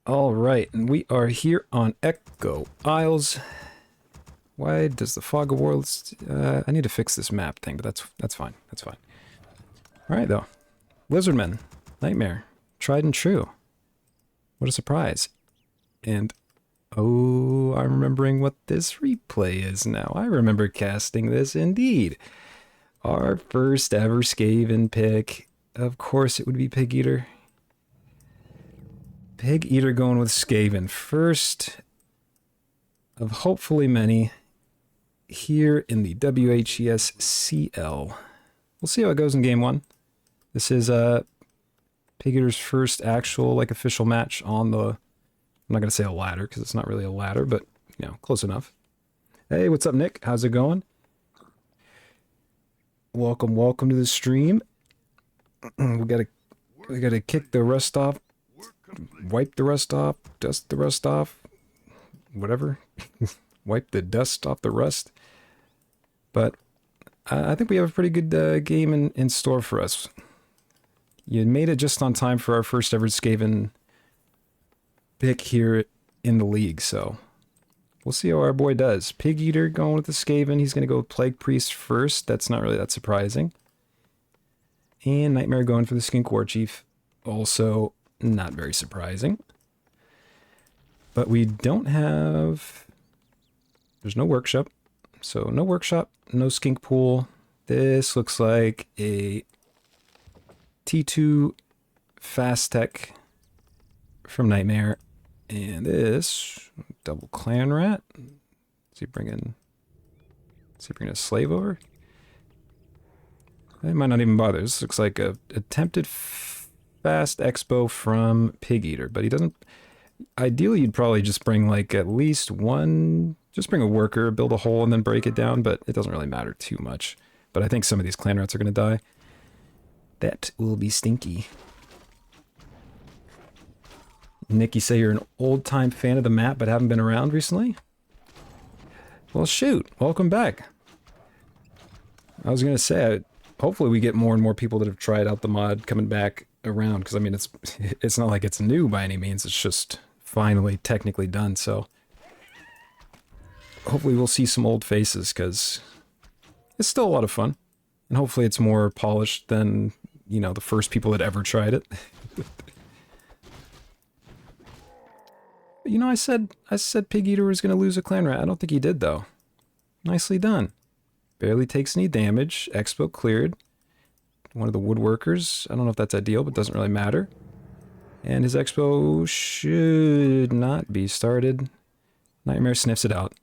All right, and we are here on Echo Isles. Why does the Fog of War... I need to fix this map thing, but that's fine. That's fine. All right, though. Lizardmen. Nightmare. Tried and true. What a surprise. And, oh, I'm remembering what this replay is now. I remember casting this, indeed. Our first ever SKAVEN pick. Of course it would be PigEater. PigEater going with SKAVEN. First of hopefully many here in the WHESCL. We'll see how it goes in game one. This is PigEater's first actual official match on the... I'm not going to say a ladder because it's not really a ladder, but you know, close enough. Hey, what's up, Nick? How's it going? Welcome to the stream. we gotta kick the rust off, wipe the rust off, dust the rust off, whatever. Wipe the dust off the rust. But I think we have a pretty good game in store for us. You made it just on time for our first ever SKAVEN pick here in the league, so we'll see how our boy does. PigEater going with the SKAVEN. He's going to go with Plague Priest first. That's not really that surprising. And Nightmare going for the Skink Warchief. Also not very surprising. But we don't have... There's no workshop. So no workshop, no skink pool. This looks like a T2 fast tech from Nightmare. And this double clan rat. Is he bringing a slave over? I might not even bother. This looks like a attempted fast expo from PigEater, but he doesn't. Ideally, you'd probably just bring at least one. Just bring a worker, build a hole, and then break it down. But it doesn't really matter too much. But I think some of these clan rats are going to die. That will be stinky. Nick, you say you're an old-time fan of the map but haven't been around recently? Well, shoot. Welcome back. I was going to say, hopefully we get more and more people that have tried out the mod coming back around, because, I mean, it's not like it's new by any means. It's just finally technically done, so hopefully we'll see some old faces, because it's still a lot of fun. And hopefully it's more polished than, you know, the first people that ever tried it. You know, I said PigEater was going to lose a clan rat. I don't think he did, though. Nicely done. Barely takes any damage. Expo cleared. One of the woodworkers. I don't know if that's ideal, but doesn't really matter. And his expo should not be started. Nightmare sniffs it out.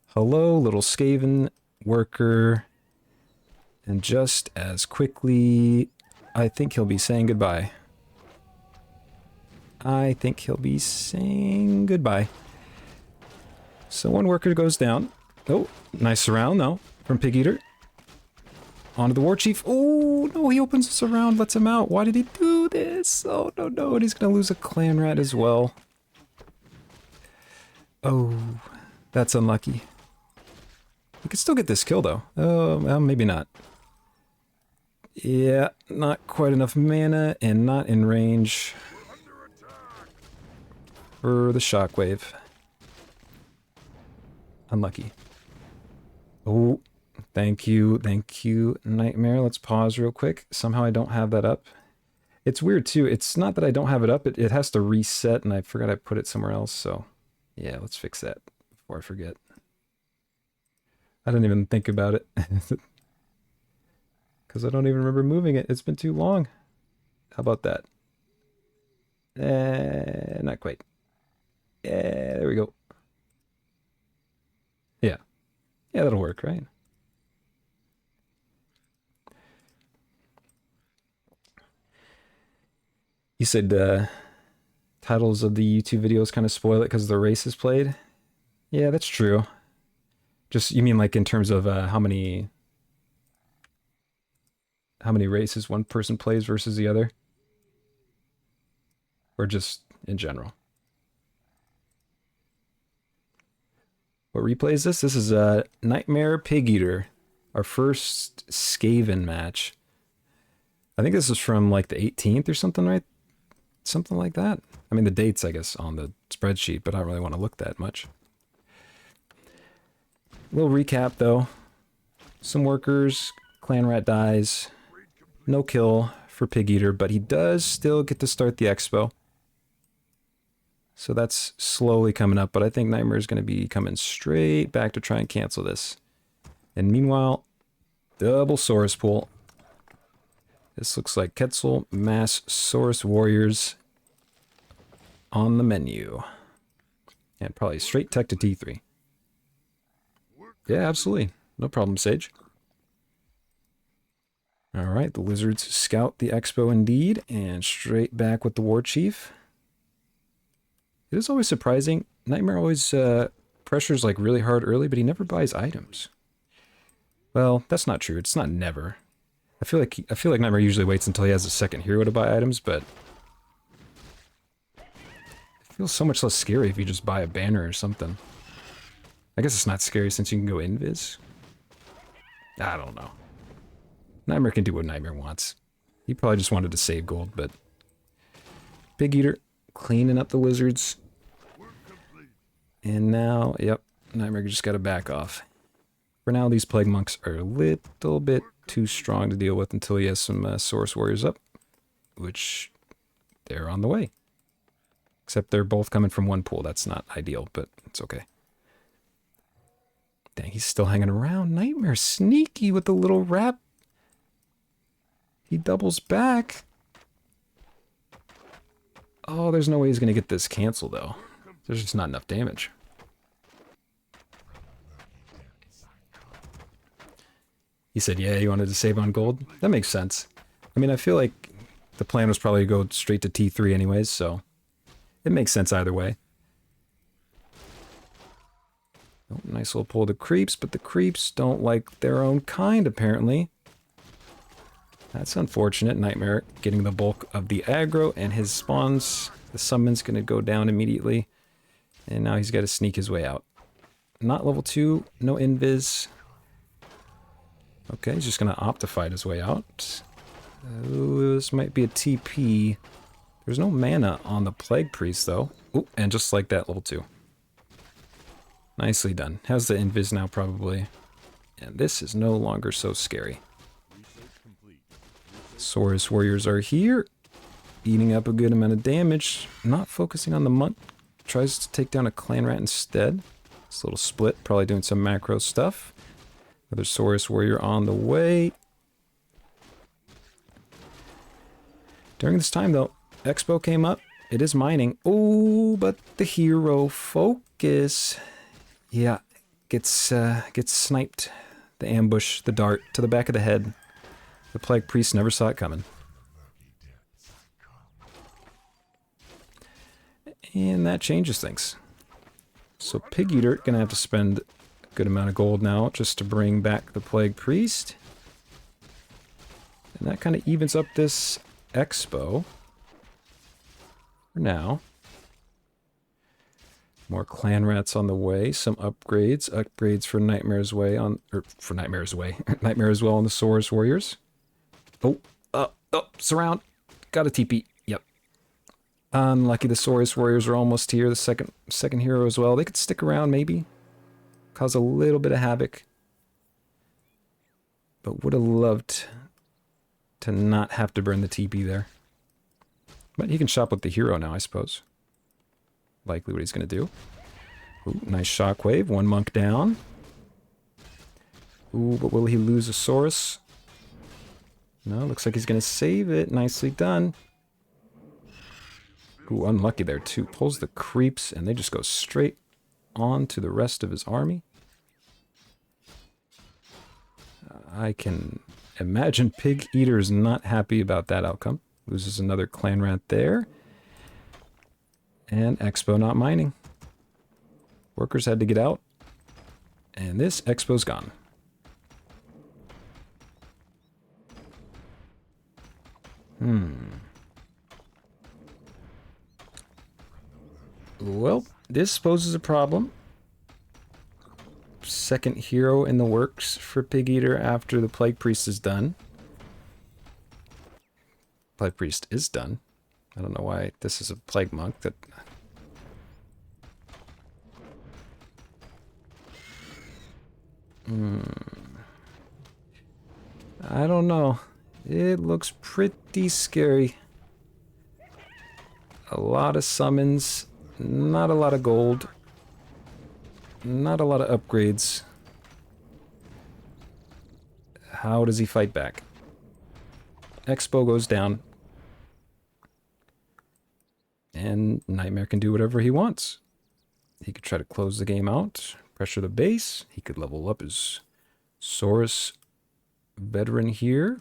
Hello, little SKAVEN worker. And just as quickly, I think he'll be saying goodbye. I think he'll be saying goodbye. So one worker goes down. Oh, nice surround though from PigEater. Onto the Warchief. Oh, no, he opens us around, lets him out. Why did he do this? Oh, no, and he's going to lose a clan rat as well. Oh, that's unlucky. We could still get this kill though. Oh, well, maybe not. Yeah, not quite enough mana and not in range for the shockwave. Unlucky. Oh, thank you, Nightmare. Let's pause real quick. Somehow I don't have that up. It's weird too. It's not that I don't have it up. It has to reset, and I forgot I put it somewhere else. So yeah, let's fix that before I forget. I didn't even think about it. Because I don't even remember moving it. It's been too long. How about that? Not quite. There we go. Yeah. Yeah, that'll work, right? You said titles of the YouTube videos kind of spoil it because the race is played? Yeah, that's true. Just, you mean in terms of how many races one person plays versus the other? Or just in general? What replay is this? This is Nightmare PigEater, our first SKAVEN match. I think this is from the 18th or something, right? something like that. I mean, the date's, I guess, on the spreadsheet, but I don't really want to look that much. Little recap, though. Some workers, clan rat dies. No kill for PigEater, but he does still get to start the expo. So that's slowly coming up, but I think Nightmare is going to be coming straight back to try and cancel this. And meanwhile, double Saurus pool. This looks like Quetzal Mass Saurus Warriors on the menu. And probably straight tech to T3. Yeah, absolutely. No problem, Sage. Alright, the Lizards scout the expo indeed, and straight back with the War Chief. It is always surprising. Nightmare always pressures like really hard early, but he never buys items. Well, that's not true. It's not never. I feel like Nightmare usually waits until he has a second hero to buy items, but it feels so much less scary if you just buy a banner or something. I guess it's not scary since you can go invis. I don't know. Nightmare can do what Nightmare wants. He probably just wanted to save gold, but PigEater cleaning up the Lizards. And now, yep, Nightmare just got to back off. For now, these Plague Monks are a little bit too strong to deal with until he has some Saurus Warriors up, which they're on the way. Except they're both coming from one pool. That's not ideal, but it's okay. Dang, he's still hanging around. Nightmare sneaky with the little wrap. He doubles back. Oh, there's no way he's going to get this canceled, though. There's just not enough damage. He said, yeah, he wanted to save on gold. That makes sense. I mean, I feel like the plan was probably to go straight to T3 anyways, so it makes sense either way. Oh, nice little pull of the creeps, but the creeps don't like their own kind, apparently. That's unfortunate. Nightmare getting the bulk of the aggro, and his spawns, the summon's going to go down immediately. And now he's got to sneak his way out. Not level 2, no invis. Okay, he's just going to opt to fight his way out. This might be a TP. There's no mana on the Plague Priest, though. Ooh, and just like that, level 2. Nicely done. Has the invis now, probably. And this is no longer so scary. Saurus Warriors are here. Eating up a good amount of damage. Not focusing on the monk. Tries to take down a clan rat instead. This little split, probably doing some macro stuff. Another Saurus Warrior on the way. During this time, though, Expo came up. It is mining. Oh, but the hero focus. Yeah, gets sniped. The ambush, the dart to the back of the head. The Plague Priest never saw it coming. And that changes things. So PigEater gonna have to spend a good amount of gold now just to bring back the Plague Priest. And that kind of evens up this expo. For now. More clan rats on the way. Some upgrades. Upgrades for Nightmare's Way on... Or for Nightmare's Way. Nightmare as well on the Saurus Warriors. Oh, surround. Got a TP. Yep. Unlucky the Saurus Warriors are almost here. The second hero as well. They could stick around maybe. Cause a little bit of havoc. But would have loved to not have to burn the TP there. But he can shop with the hero now, I suppose. Likely what he's going to do. Ooh, nice shockwave. One monk down. Ooh, but will he lose a Saurus? No, looks like he's going to save it. Nicely done. Ooh, unlucky there too. Pulls the creeps and they just go straight on to the rest of his army. I can imagine PigEater is not happy about that outcome. Loses another clan rat there. And Expo not mining. Workers had to get out. And this Expo's gone. Well, this poses a problem. Second hero in the works for PigEater after the Plague Priest is done. Plague Priest is done. I don't know why this is a plague monk that... I don't know. It looks pretty scary. A lot of summons, not a lot of gold, not a lot of upgrades. How does he fight back? Expo goes down. And Nightmare can do whatever he wants. He could try to close the game out, pressure the base. He could level up his Saurus veteran here.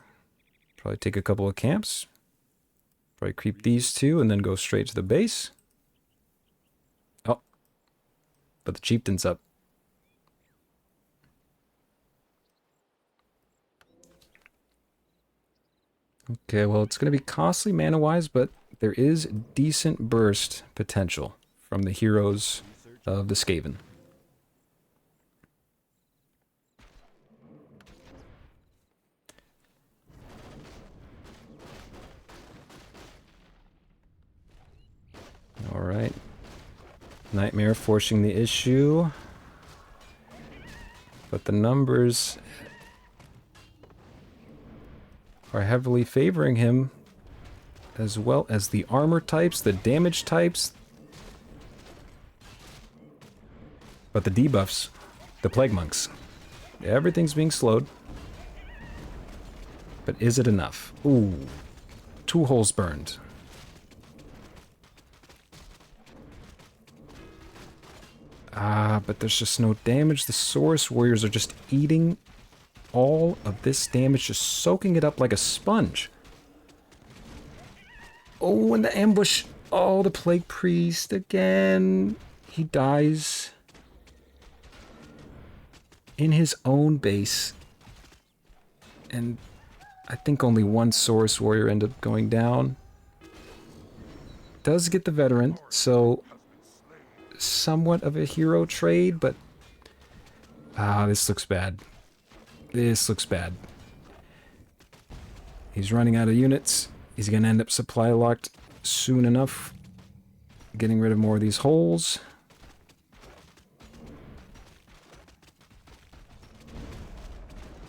Probably take a couple of camps. Probably creep these two and then go straight to the base. Oh. But the chieftain's up. Okay, well, it's going to be costly mana-wise, but there is decent burst potential from the heroes of the SKAVEN. Alright. Nightmare forcing the issue. But the numbers are heavily favoring him, as well as the armor types, the damage types. But the debuffs, the Plague Monks, everything's being slowed. But is it enough? Ooh, 2 holes burned. Ah, but there's just no damage. The Saurus warriors are just eating all of this damage, just soaking it up like a sponge. Oh, and the ambush. Oh, the Plague Priest again. He dies in his own base. And I think only 1 Saurus warrior ended up going down. Does get the veteran, so somewhat of a hero trade, but this looks bad. This looks bad. He's running out of units. He's going to end up supply locked soon enough. Getting rid of more of these holes.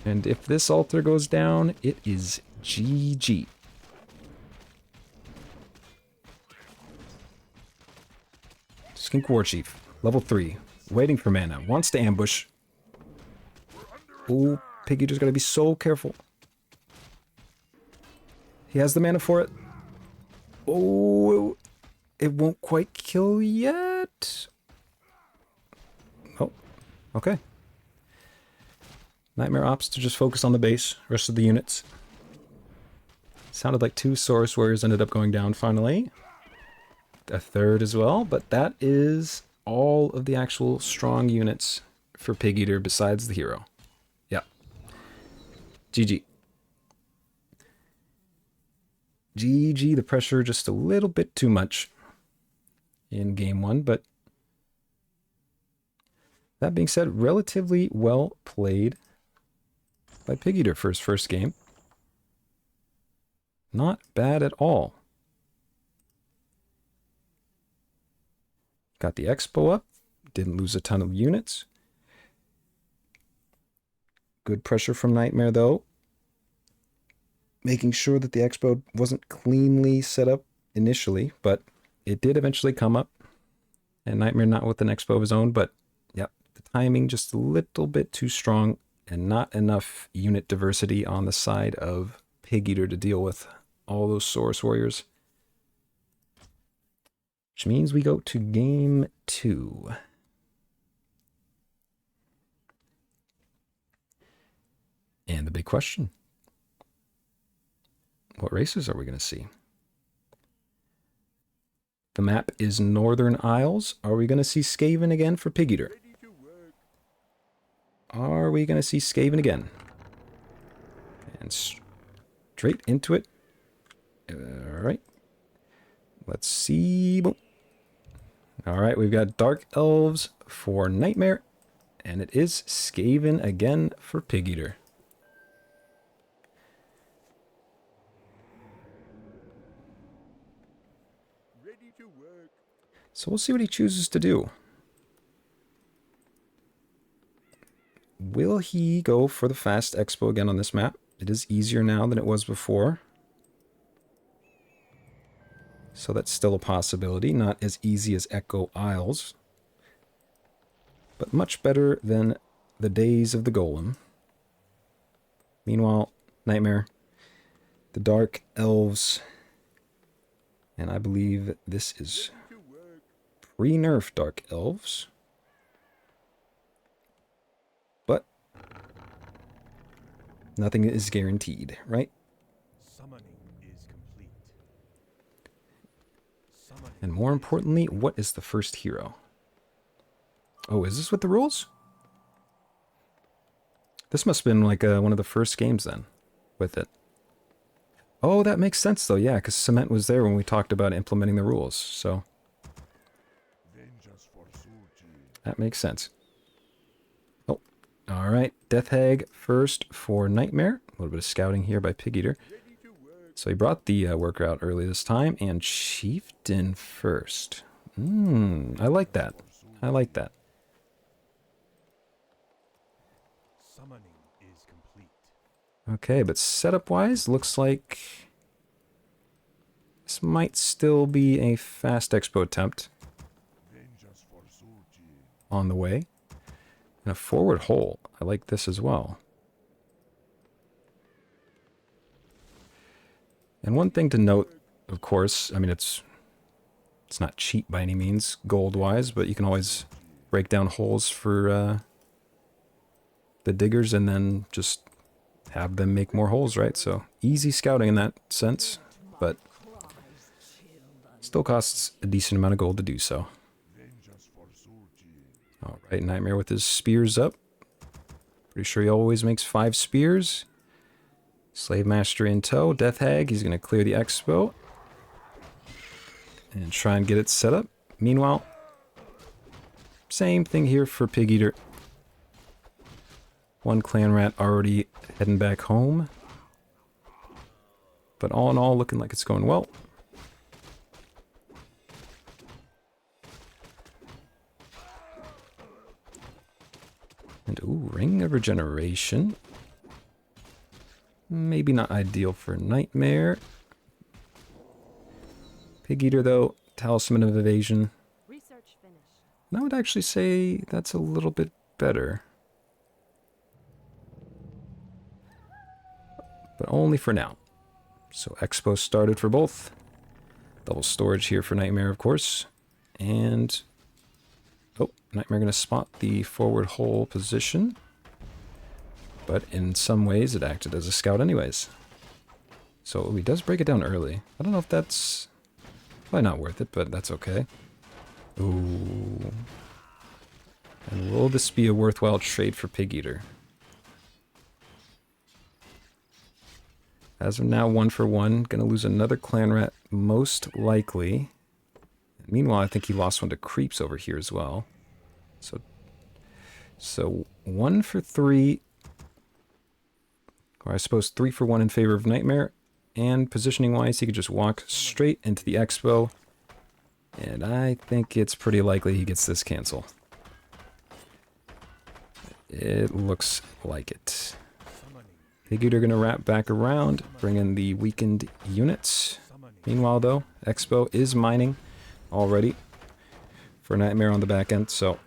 And if this altar goes down, it is GG. Skink Warchief, level 3, waiting for mana, wants to ambush. Oh, PigEater's gotta be so careful. He has the mana for it. Oh, it won't quite kill yet. Oh, okay. Nightmare opts to just focus on the base, rest of the units. Sounded like 2 Saurus warriors ended up going down finally. A 3rd as well, but that is all of the actual strong units for PigEater besides the hero. Yeah. GG. GG, the pressure just a little bit too much in game 1, but that being said, relatively well played by PigEater for his first game. Not bad at all. Got the expo up. Didn't lose a ton of units. Good pressure from Nightmare, though. Making sure that the expo wasn't cleanly set up initially, but it did eventually come up. And Nightmare not with an expo of his own, but yep, the timing just a little bit too strong and not enough unit diversity on the side of PigEater to deal with all those Saurus warriors. Which means we go to game 2. And the big question. What races are we going to see? The map is Northern Isles. Are we going to see SKAVEN again for PigEater? Are we going to see SKAVEN again? And straight into it. Alright. Let's see. Boom. Alright, we've got Dark Elves for Nightmare. And it is SKAVEN again for PigEater. So we'll see what he chooses to do. Will he go for the fast expo again on this map? It is easier now than it was before. So that's still a possibility. Not as easy as Echo Isles. But much better than the days of the Golem. Meanwhile, Nightmare, the Dark Elves, and I believe this is pre-nerf Dark Elves. But nothing is guaranteed, right? Summoning is complete. And more importantly, what is the first hero? Oh, is this with the rules? This must have been like one of the first games then, with it. Oh, that makes sense though, yeah, because Cement was there when we talked about implementing the rules, so... that makes sense. Oh, alright, Death Hag first for Nightmare. A little bit of scouting here by PigEater. So he brought the worker out early this time, and Chieftain first. I like that. I like that. Summoning is complete. Okay, but setup-wise, looks like this might still be a fast expo attempt on the way. And a forward hole. I like this as well. And one thing to note, of course, I mean, it's not cheap by any means, gold-wise, but you can always break down holes for the diggers and then just have them make more holes, right? So easy scouting in that sense, but still costs a decent amount of gold to do so. Alright, Nightmare with his spears up. Pretty sure he always makes 5 spears. Slave Master in tow. Death Hag, he's going to clear the expo. And try and get it set up. Meanwhile, same thing here for PigEater. One clan rat already heading back home. But all in all, looking like it's going well. And ooh, Ring of Regeneration. Maybe not ideal for Nightmare. PigEater though, Talisman of Evasion. Research finished. And I would actually say that's a little bit better. But only for now. So Expo started for both. Double storage here for Nightmare, of course. And... oh, Nightmare going to spot the forward hole position. But in some ways, it acted as a scout anyways. So he does break it down early. I don't know if that's... probably not worth it, but that's okay. Ooh. And will this be a worthwhile trade for PigEater? As of now, 1 for 1. Gonna lose another clan rat, most likely. Meanwhile, I think he lost one to creeps over here as well. So 1 for 3. Or I suppose 3 for 1 in favor of Nightmare. And positioning-wise, he could just walk straight into the expo. And I think it's pretty likely he gets this cancel. It looks like it. PigEater gonna wrap back around, bring in the weakened units. Meanwhile, though, Expo is mining already for Nightmare on the back end, so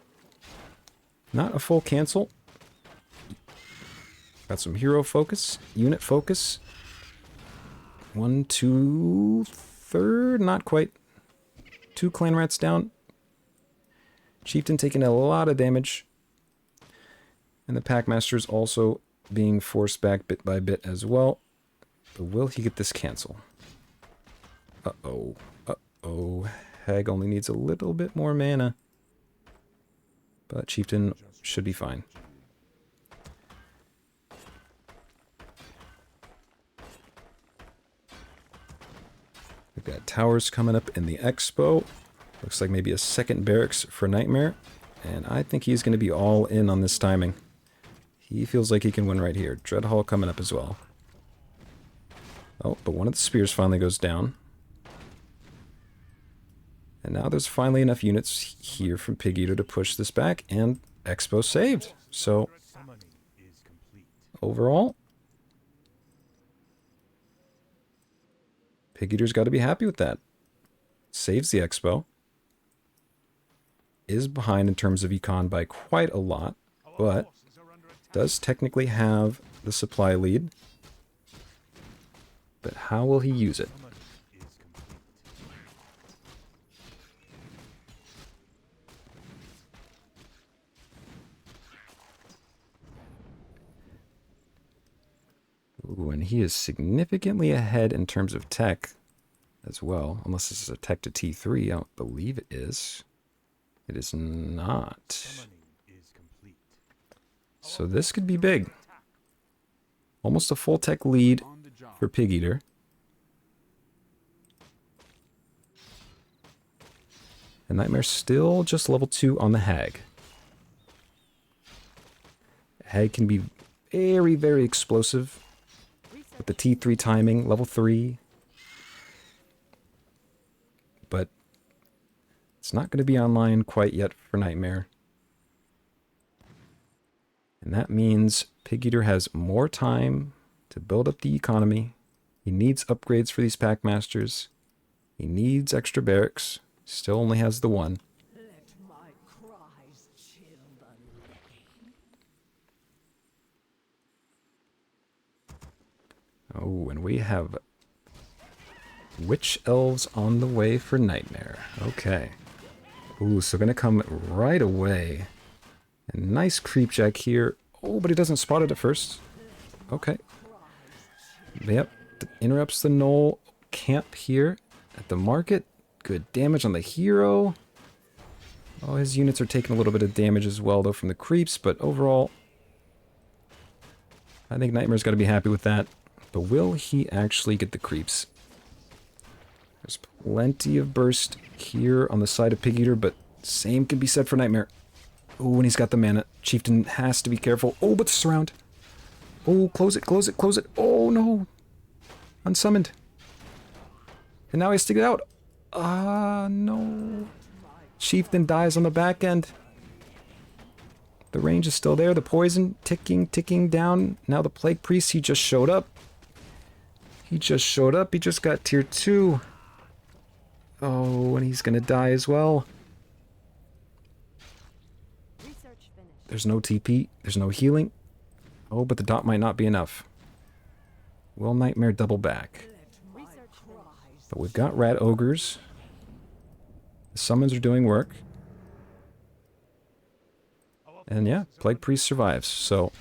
not a full cancel. Got some hero focus, unit focus. 1, 2, 3rd, not quite. 2 clan rats down. Chieftain taking a lot of damage. And the Packmaster's also being forced back bit by bit as well. But will he get this cancel? Uh-oh. Uh-oh. Hag only needs a little bit more mana. But Chieftain should be fine. We've got towers coming up in the expo. Looks like maybe a second barracks for Nightmare. And I think he's going to be all in on this timing. He feels like he can win right here. Dread Hall coming up as well. Oh, but one of the spears finally goes down. And now there's finally enough units here from PigEater to push this back, and Expo saved. So, Summoning is complete. overall, PigEater's got to be happy with that. Saves the Expo. Is behind in terms of econ by quite a lot, but does technically have the supply lead. But how will he use it? Summoning is complete. Ooh, and he is significantly ahead in terms of tech as well. Unless this is a tech to T3, I don't believe it is. It is not. Summoning is complete. So this could be big. Almost a full tech lead for PigEater. And Nightmare's still just level 2 on the Hag. Hag can be very, very explosive with the T3 timing, level 3. But it's not going to be online quite yet for Nightmare. And that means PigEater has more time to build up the economy. He needs upgrades for these Packmasters. He needs extra barracks. Still only has the one. Let my cries chill the living. Oh, and we have Witch Elves on the way for Nightmare. Okay. Ooh, so gonna come right away. A nice creep jack here. Oh, but he doesn't spot it at first. Okay. Yep. Interrupts the knoll camp here at the market. Good damage on the hero. Oh, his units are taking a little bit of damage as well, though, from the creeps, but overall, I think Nightmare's got to be happy with that. But will he actually get the creeps? There's plenty of burst here on the side of PigEater, but same can be said for Nightmare. Oh, and he's got the mana. Chieftain has to be careful. Oh, but the surround. Oh, close it, close it, close it. Oh, no. Unsummoned. And now he has to get out. Ah, no. Chieftain dies on the back end. The range is still there. The poison ticking, ticking down. Now the Plague Priest, he just showed up. He just showed up. He just got tier 2. Oh, and he's going to die as well. Research finished. There's no TP. There's no healing. Oh, but the dot might not be enough. Will Nightmare double back? Research finished. But we've got Rat Ogres. The summons are doing work. And yeah, Plague Priest survives, so...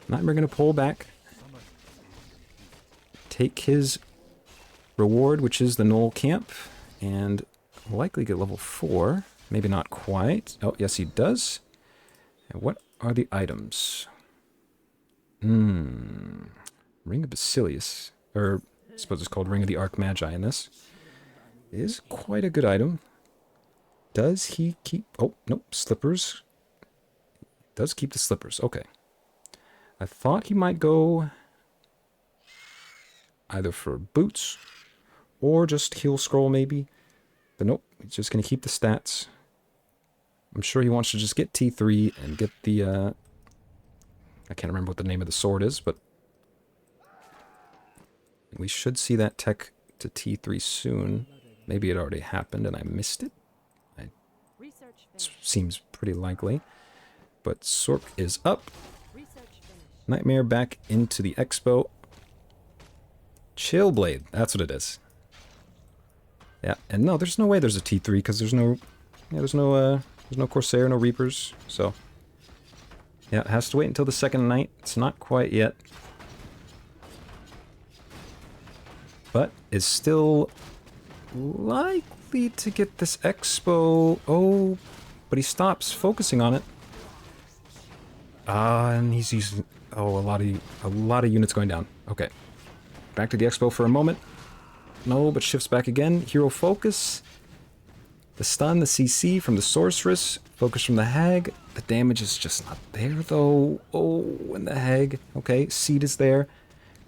Nightmare gonna pull back. Take his reward, which is the Knoll Camp, and likely get level 4. Maybe not quite. Oh, yes he does. And what are the items? Ring of Basilius. Or, I suppose it's called Ring of the Archmagi in this. Is quite a good item. Does he keep... Oh, nope, slippers. Does keep the slippers, okay. I thought he might go either for boots or just heal scroll maybe. But nope, he's just going to keep the stats. I'm sure he wants to just get T3 and get the... I can't remember what the name of the sword is, but... we should see that tech to T3 soon. Maybe it already happened and I missed it. Research It finished. seems pretty likely. But Sork is up. Research finished. Nightmare back into the expo. Chillblade, that's what it is. Yeah, and no, there's no way there's a T3 because there's no, there's no Corsair, no Reapers. So yeah, it has to wait until the second night. It's not quite yet, but is still likely to get this expo. Oh, but he stops focusing on it. And he's using a lot of units going down. Okay, back to the expo for a moment. No, but shifts back again. Hero focus. The stun, the CC from the sorceress. Focus from the hag. The damage is just not there though. Oh, and the hag. Okay, seed is there.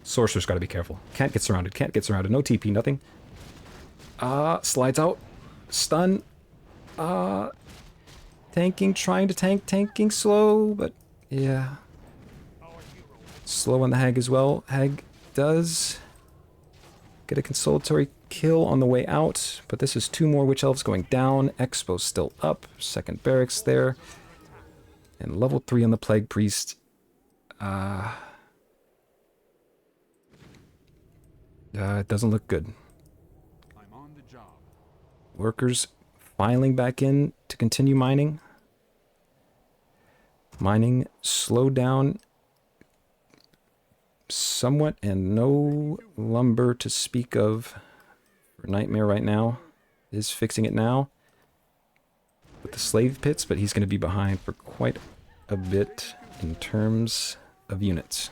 Sorcerer's got to be careful. Can't get surrounded. Can't get surrounded. No TP, nothing. Slides out. Stun. Tanking, trying to tank. Tanking slow, but yeah. Slow on the Hag as well. Hag does get a consolatory kill on the way out, but this is 2 more Witch Elves going down. Expo's still up. Second barracks there. And level 3 on the Plague Priest. It doesn't look good. I'm on the job. Workers filing back in to continue mining. Mining slowed down somewhat, and no lumber to speak of for Nightmare right now. Is fixing it now with the slave pits, but he's going to be behind for quite a bit in terms of units.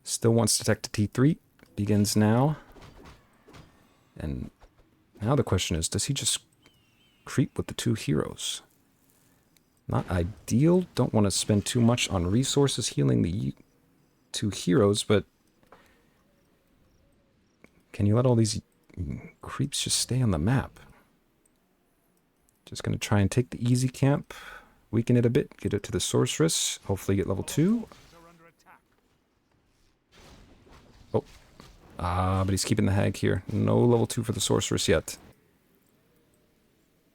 Still wants to tech to T3. Begins now. And now the question is, does he just creep with the 2 heroes? Not ideal. Don't want to spend too much on resources healing the 2 heroes, but can you let all these creeps just stay on the map? Just going to try and take the easy camp, weaken it a bit, get it to the sorceress, hopefully get level 2. Oh. But he's keeping the Hag here. No level 2 for the sorceress yet.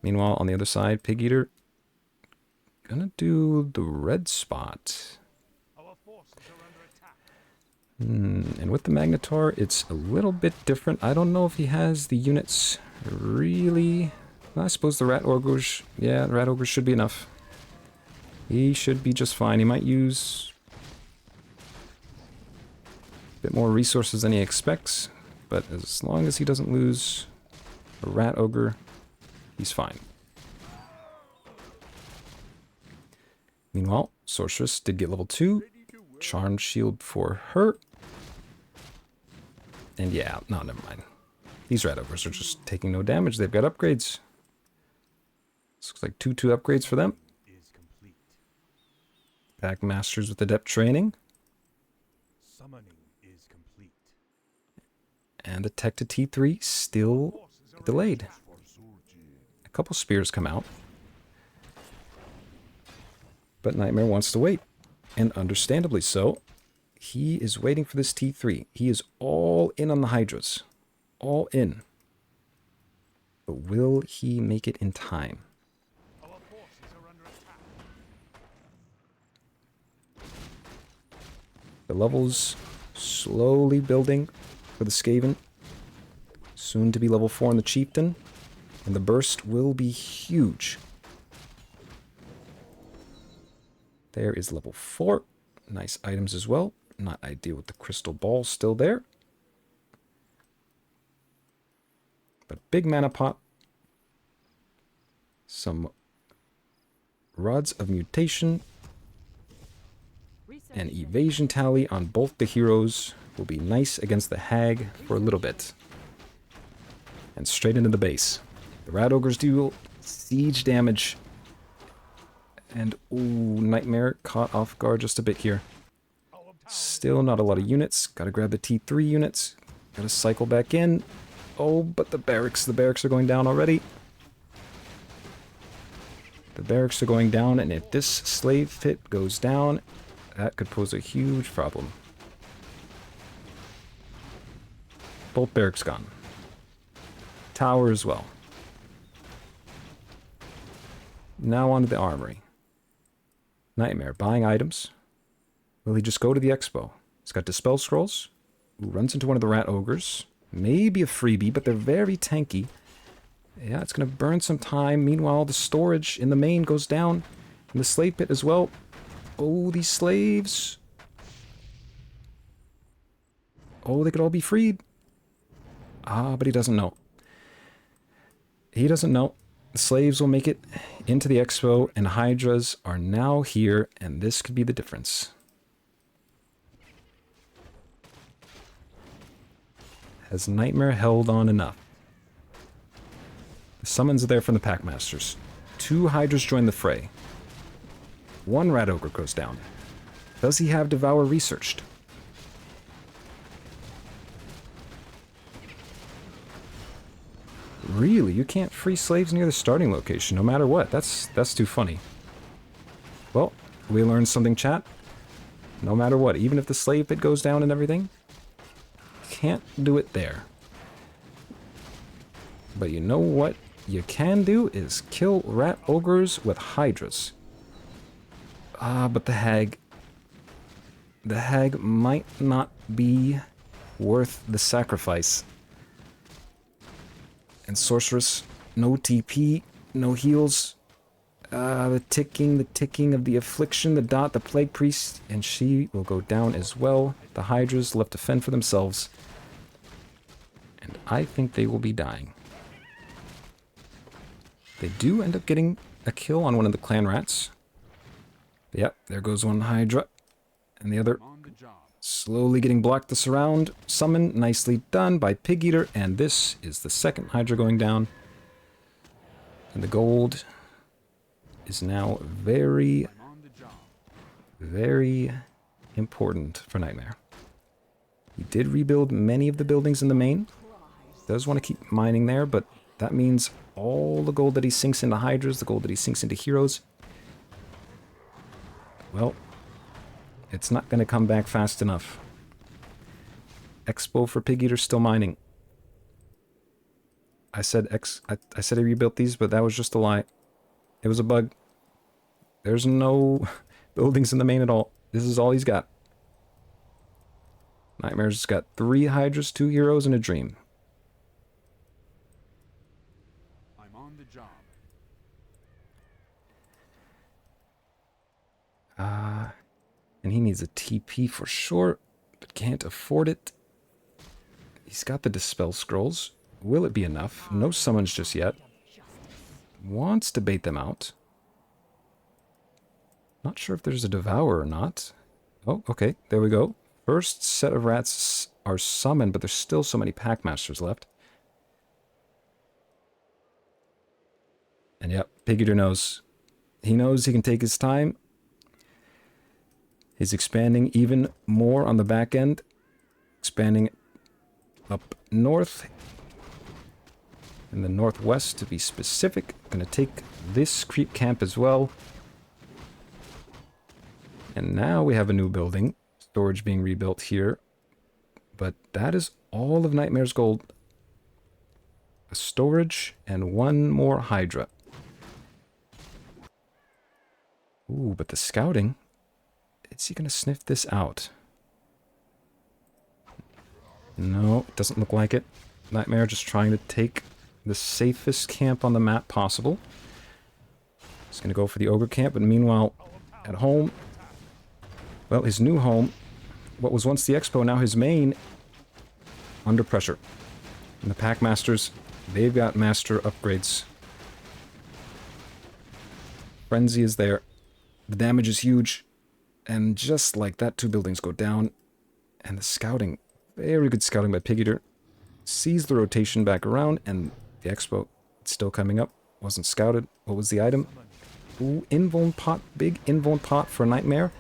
Meanwhile, on the other side, PigEater gonna do the red spot. And with the Magnetar, it's a little bit different. I don't know if he has the units really... I suppose the Rat Ogres... Yeah, the Rat Ogres should be enough. He should be just fine. He might use a bit more resources than he expects, but as long as he doesn't lose a Rat Ogre, he's fine. Meanwhile, Sorceress did get level 2. Charmed Shield for her. And yeah, no, never mind. These Rat Ogres are just taking no damage. They've got upgrades. This looks like 2/2 upgrades for them. Pack Masters with Adept Training. Summoning is complete. And the tech to T3 still delayed. A couple spears come out. But Nightmare wants to wait. And understandably so. He is waiting for this T3. He is all in on the Hydras. All in. But will he make it in time? The levels slowly building for the SKAVEN. Soon to be level 4 on the Chieftain. And the burst will be huge. There is level 4. Nice items as well. Not ideal with the crystal ball still there. But big mana pot. Some rods of mutation. And evasion tally on both the heroes will be nice against the Hag for a little bit. And straight into the base. The Rat Ogres deal siege damage. And ooh, Nightmare caught off guard just a bit here. Still not a lot of units. Gotta grab the T3 units. Gotta cycle back in. Oh, but the barracks are going down already. The barracks are going down, and if this slave pit goes down, that could pose a huge problem. Both barracks gone. Tower as well. Now onto the armory. Nightmare buying items. Will he just go to the expo? He's got Dispel Scrolls. Ooh, runs into one of the Rat Ogres. Maybe a freebie, but they're very tanky. Yeah, it's going to burn some time. Meanwhile, the storage in the main goes down. And the slave pit as well. Oh, these slaves. Oh, they could all be freed. But he doesn't know. He doesn't know. The slaves will make it into the expo, and Hydras are now here, and this could be the difference. Has Nightmare held on enough? The summons are there from the Packmasters. 2 Hydras join the fray. 1 Rat Ogre goes down. Does he have Devour researched? Really? You can't free slaves near the starting location, no matter what. That's too funny. Well, we learned something, chat. No matter what, even if the slave pit goes down and everything, can't do it there. But you know what you can do is kill rat ogres with hydras. Ah, but the hag might not be worth the sacrifice. And sorceress, no TP, no heals. The ticking of the affliction, the dot, the plague priest, and she will go down as well. The hydras left to fend for themselves. And I think they will be dying. They do end up getting a kill on one of the clan rats. Yep, there goes one hydra. And the other On the job. slowly getting blocked the surround. Summon, nicely done by PigEater. And this is the second hydra going down. And the gold is now very, I'm on the job. very important for Nightmare. He did rebuild many of the buildings in the main. Does want to keep mining there, but that means all the gold that he sinks into hydras, the gold that he sinks into heroes, well, it's not going to come back fast enough. Expo for PigEater still mining. I said I rebuilt these, but that was just a lie. It was a bug. There's no buildings in the main at all. This is all he's got. Nightmare's got 3 hydras, 2 heroes, and a dream. I'm on the job. And he needs a TP for sure, but can't afford it. He's got the Dispel Scrolls. Will it be enough? No summons just yet. Wants to bait them out. Not sure if there's a Devour or not. Oh, okay, there we go. First set of rats are summoned, but there's still so many Packmasters left. And yep, PigEater knows. He knows he can take his time. He's expanding even more on the back end. Expanding up north. In the northwest, to be specific. Gonna take this creep camp as well. And now we have a new building. Storage being rebuilt here. But that is all of Nightmare's gold. A storage and 1 more Hydra. Ooh, but the scouting... Is he going to sniff this out? No, it doesn't look like it. Nightmare just trying to take the safest camp on the map possible. He's going to go for the ogre camp, but meanwhile, at home... Well, his new home, what was once the expo, now his main, under pressure. And the Packmasters, they've got master upgrades. Frenzy is there. The damage is huge. And just like that, 2 buildings go down. And the scouting, very good scouting by PigEater, sees the rotation back around, and the expo, it's still coming up. Wasn't scouted. What was the item? Ooh, invuln pot, big invuln pot for Nightmare.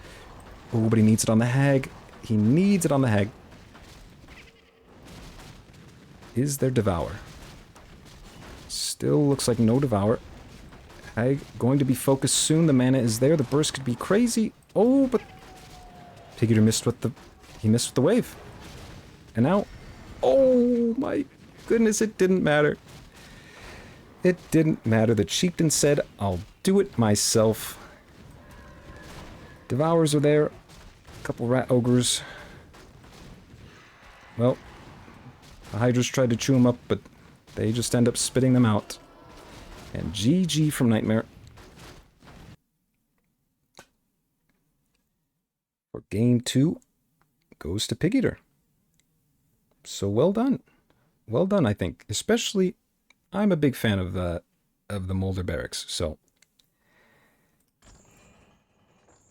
Ooh, but he needs it on the hag. He needs it on the hag. Is there Devour? Still looks like no Devour. Hag going to be focused soon. The mana is there. The burst could be crazy. Oh, but PigEater missed with the... He missed with the wave. And now... Oh my goodness, it didn't matter. It didn't matter. The chieftain said, I'll do it myself. Devours are there. A couple rat ogres. Well, the hydras tried to chew them up, but they just end up spitting them out. And GG from Nightmare. For game 2, goes to PigEater. So well done. Well done, I think. Especially, I'm a big fan of the Molder Barracks, so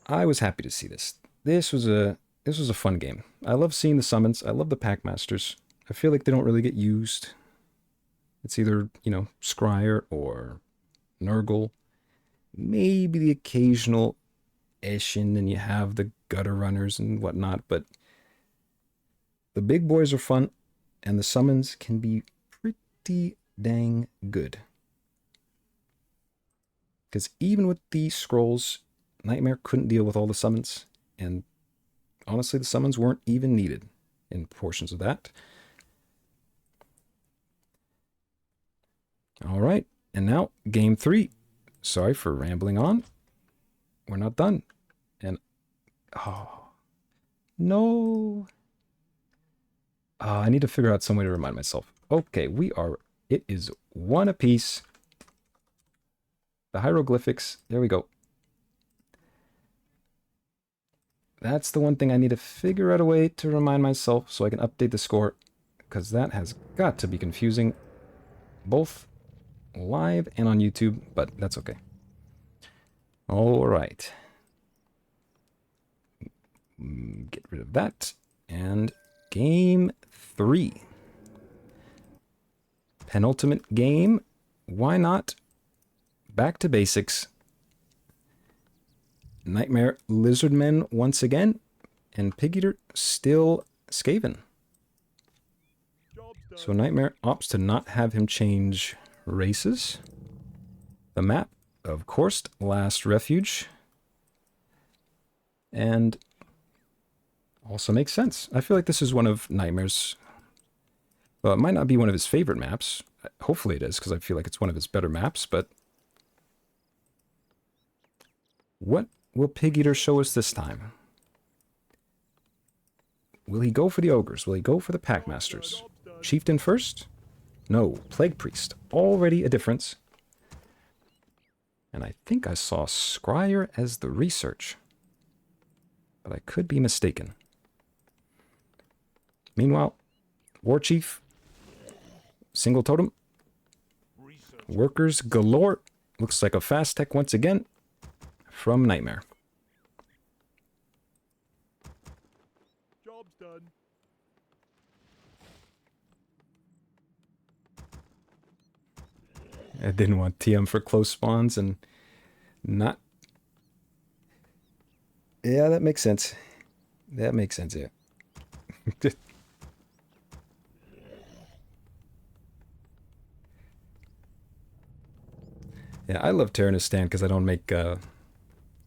I was happy to see this. This was a fun game. I love seeing the summons. I love the Packmasters. I feel like they don't really get used. It's either, you know, Scryer or Nurgle. Maybe the occasional Eshin, and you have the gutter runners and whatnot, but the big boys are fun, and the summons can be dang good. Because even with the scrolls, Nightmare couldn't deal with all the summons, and honestly, the summons weren't even needed in portions of that. All right, and now game 3. Sorry for rambling on. We're not done. And oh no. I need to figure out some way to remind myself. Okay, it is 1 apiece. The hieroglyphics, there we go. That's the one thing I need to figure out a way to remind myself so I can update the score, because that has got to be confusing, both live and on YouTube, but that's okay. All right. Get rid of that. And game 3. Penultimate game. Why not? Back to basics. Nightmare Lizardmen once again. And PigEater still SKAVEN. So Nightmare opts to not have him change races. The map, of course, Last Refuge. And also makes sense. I feel like this is one of Nightmare's... Well, it might not be one of his favorite maps. Hopefully it is, because I feel like it's one of his better maps, but... What will PigEater show us this time? Will he go for the Ogres? Will he go for the Packmasters? Chieftain first? No, Plague Priest. Already a difference. And I think I saw Scryer as the research. But I could be mistaken. Meanwhile, War Chief, single totem, workers galore. Looks like a fast tech once again from Nightmare. Job's done. I didn't want TM for close spawns and not... Yeah, that makes sense. That makes sense, yeah. Yeah, I love Tyrannistan because I don't make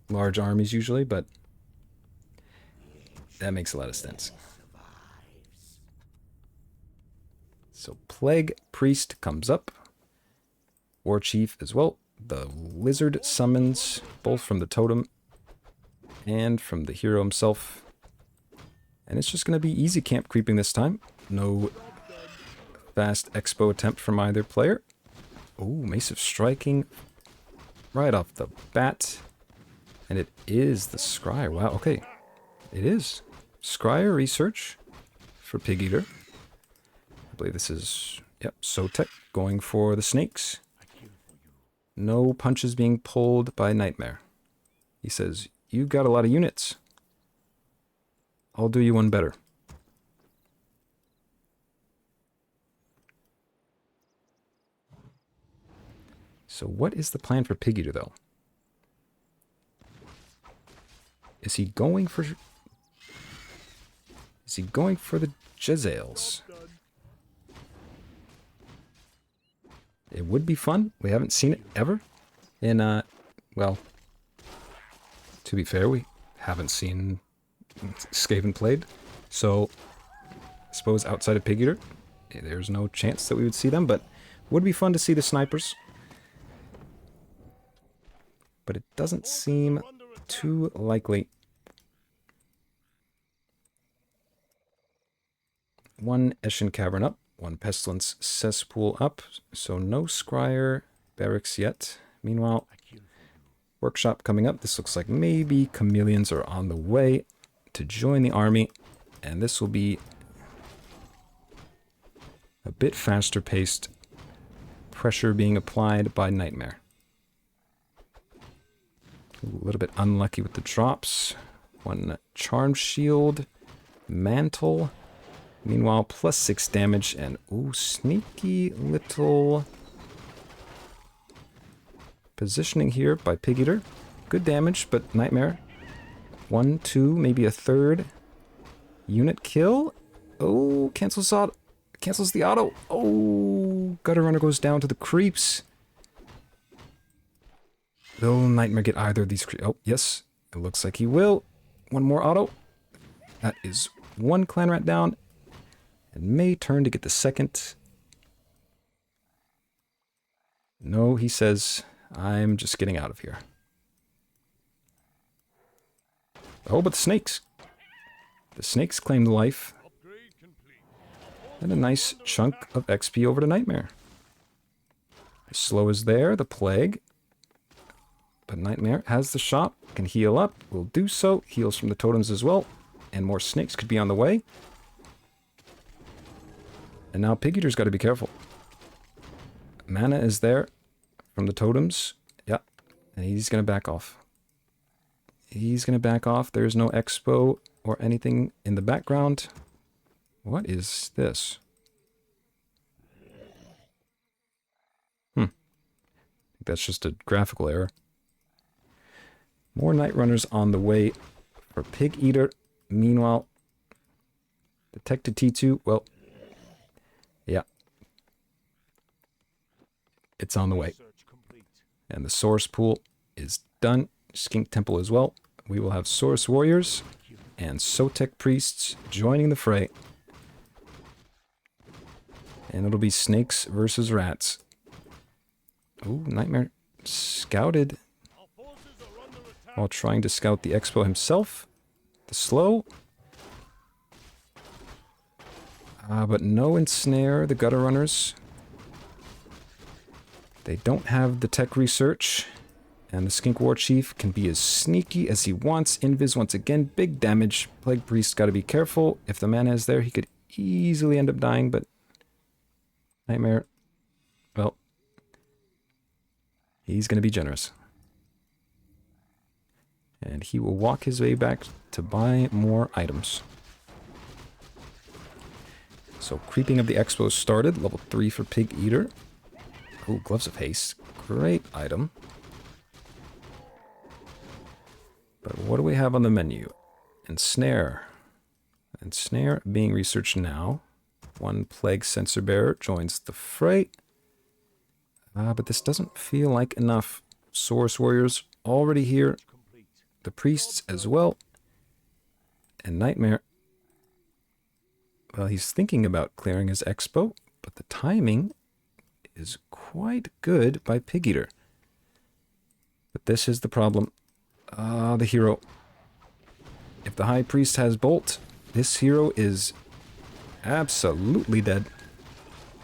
large armies usually, but that makes a lot of sense. So Plague Priest comes up. War Chief as well. The Lizard summons, both from the totem and from the hero himself. And it's just going to be easy camp creeping this time. No fast expo attempt from either player. Oh, Mace of Striking right off the bat. And it is the Scryer. Wow, okay. It is. Scryer research for PigEater. I believe this is, yep, Sotek going for the snakes. No punches being pulled by Nightmare. He says, you've got a lot of units. I'll do you one better. So what is the plan for PigEater, though? Is he going for... Is he going for the Jezzails? It would be fun. We haven't seen it ever. In, well, to be fair, we haven't seen SKAVEN played. So, I suppose outside of PigEater, there's no chance that we would see them, but would be fun to see the snipers. But it doesn't seem too likely. One Eshin Cavern up, one Pestilence Cesspool up, so no Scryer Barracks yet. Meanwhile, Workshop coming up. This looks like maybe Chameleons are on the way to join the army, and this will be a bit faster paced. Pressure being applied by Nightmare. A little bit unlucky with the drops. One Charm Shield, Mantle. Meanwhile, +6 damage, and ooh, sneaky little positioning here by PigEater. Good damage, but Nightmare. 1, 2, maybe a third unit kill. Oh, cancels the auto. Oh, Oh, Gutter Runner goes down to the creeps. Will Nightmare get either of these creeps? Oh, yes. It looks like he will. One more auto. That is one clan rat down. And may turn to get the second. No, he says, I'm just getting out of here. Oh, but the snakes. The snakes claimed life. And a nice chunk of XP over to Nightmare. The slow is there, the plague. But Nightmare has the shop, can heal up, will do so. Heals from the totems as well. And more snakes could be on the way. And now PigEater's got to be careful. Mana is there from the totems. Yeah. And he's going to back off. He's going to back off. There's no expo or anything in the background. What is this? I think that's just a graphical error. More Night Runners on the way for PigEater. Meanwhile, Detected T2, well, yeah. It's on the way. And the Source Pool is done. Skink Temple as well. We will have Source Warriors and Sotek Priests joining the fray. And it'll be snakes versus rats. Oh, Nightmare scouted while trying to scout the expo himself. The slow. But no ensnare the Gutter Runners. They don't have the tech research. And the Skink War Chief can be as sneaky as he wants. Invis once again, big damage. Plague Priest got to be careful. If the mana is there, he could easily end up dying, but Nightmare, well, he's going to be generous. And he will walk his way back to buy more items. So creeping of the expo started. Level 3 for PigEater. Oh, Gloves of Haste. Great item. But what do we have on the menu? Ensnare. Ensnare being researched now. One Plague Sensor Bearer joins the fray. But this doesn't feel like enough. Source Warriors already here. The Priests as well. And Nightmare, well, he's thinking about clearing his expo, but the timing is quite good by PigEater. But this is the problem. The hero. If the High Priest has Bolt, this hero is absolutely dead.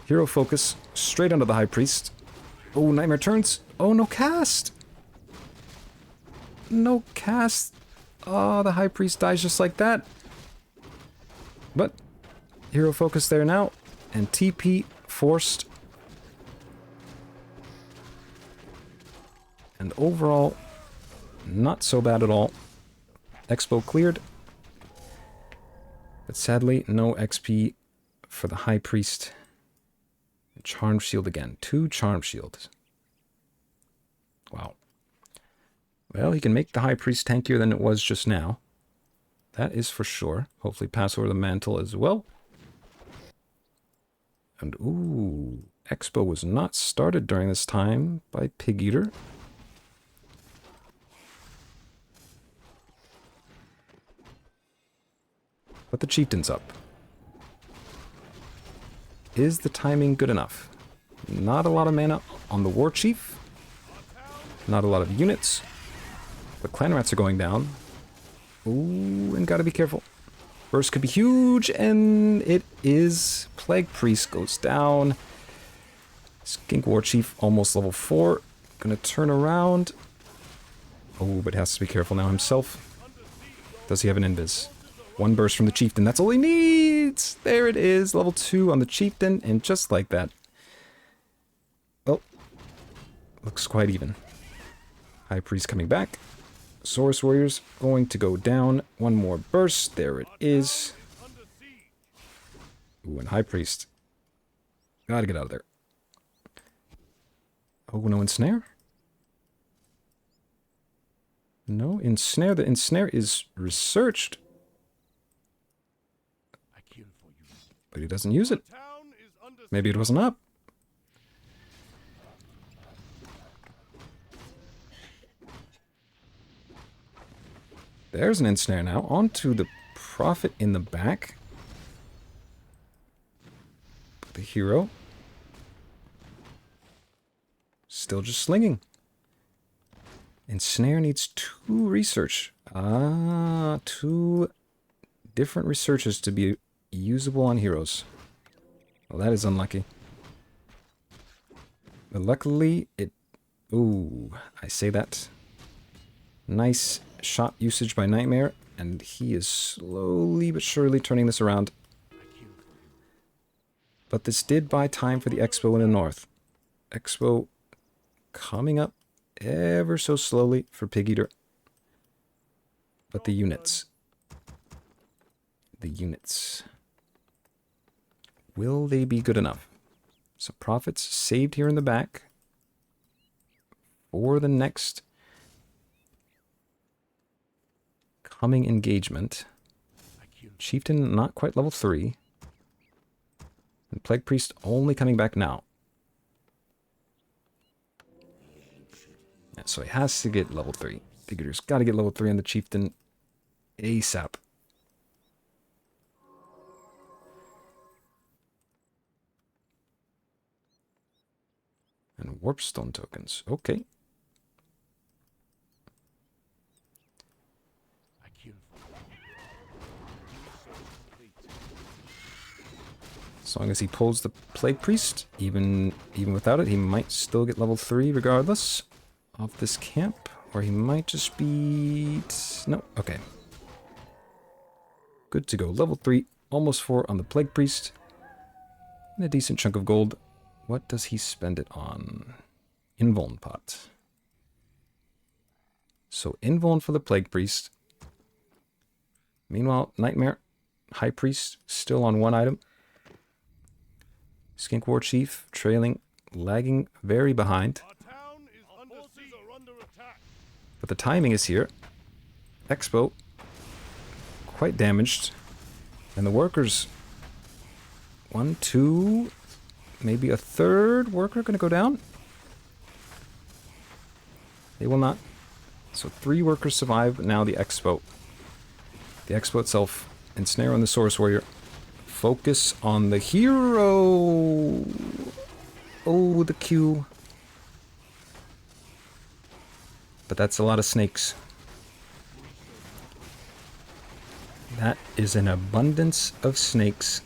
Hero focus straight onto the High Priest. Oh, Nightmare turns. Oh, no cast. No cast. Oh, the High Priest dies just like that. But hero focus there now. And TP forced. And overall, not so bad at all. Expo cleared. But sadly, no XP for the High Priest. Charm Shield again. 2 Charm Shields. Wow. Well, he can make the High Priest tankier than it was just now. That is for sure. Hopefully pass over the mantle as well. And ooh, Expo was not started during this time by PigEater. But the Chieftain's up. Is the timing good enough? Not a lot of mana on the War Chief. Not a lot of units. The Clan Rats are going down. Ooh, and gotta be careful. Burst could be huge, and it is. Plague Priest goes down. Skink War Chief almost level 4. Gonna turn around. Oh, but has to be careful now himself. Does he have an invis? 1 burst from the Chieftain. That's all he needs! There it is. Level 2 on the Chieftain. And just like that. Well, looks quite even. High Priest coming back. Source Warriors going to go down. 1 more burst. There it is. Ooh, and High Priest. Gotta get out of there. Oh, no ensnare? No ensnare. The ensnare is researched. But he doesn't use it. Maybe it wasn't up. There's an ensnare now. Onto the Prophet in the back. The hero. Still just slinging. Ensnare needs 2 research. Ah, 2 different researches to be usable on heroes. Well, that is unlucky. But luckily, it... Ooh, I say that. Nice shot usage by Nightmare, and he is slowly but surely turning this around. But this did buy time for the Expo in the north. Expo coming up ever so slowly for PigEater. But the units. The units. Will they be good enough? So profits saved here in the back for the next coming engagement. Chieftain not quite level 3. And Plague Priest only coming back now. Yeah, so he has to get level 3. PigEater's got to get level 3 on the Chieftain ASAP. And Warpstone tokens. Okay. As long as he pulls the Plague Priest, even without it, he might still get level 3 regardless of this camp. Or he might just be... No, okay. Good to go. Level 3, almost 4 on the Plague Priest. And a decent chunk of gold. What does he spend it on? Invuln pot. So Invuln for the Plague Priest. Meanwhile, Nightmare, High Priest, still on 1 item. Skink War Chief, trailing, lagging very behind. But the timing is here. Expo, quite damaged. And the workers, 1, 2, maybe a 3rd worker going to go down? They will not. So 3 workers survive, but now the Expo. The Expo itself, Ensnare on the Source Warrior. Focus on the hero. Oh, the Q. But that's a lot of snakes. That is an abundance of snakes.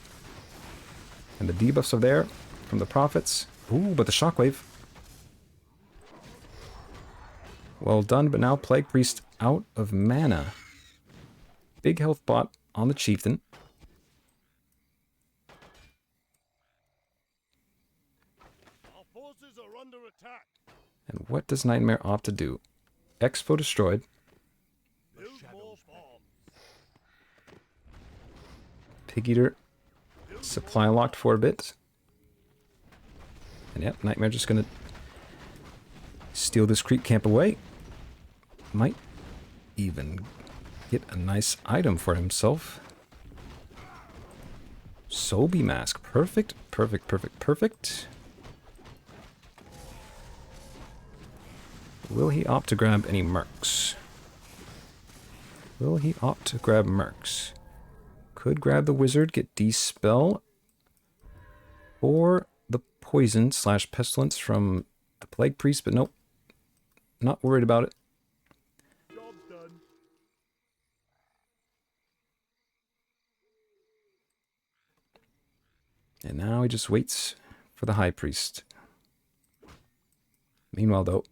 And the debuffs are there from the prophets. Ooh, but the shockwave. Well done, but now Plague Priest out of mana. Big health bot on the Chieftain. Our forces are under attack. And what does Nightmare opt to do? Expo destroyed. Build more bombs. PigEater supply locked for a bit. And yep, Nightmare just gonna steal this creep camp away. Might even get a nice item for himself. Sobi Mask. Perfect, perfect, perfect, perfect. Will he opt to grab any mercs? Will he opt to grab mercs? Could grab the wizard, get Dispel, or the poison / pestilence from the Plague Priest, but nope. Not worried about it. Job done. And now he just waits for the High Priest. Meanwhile, though,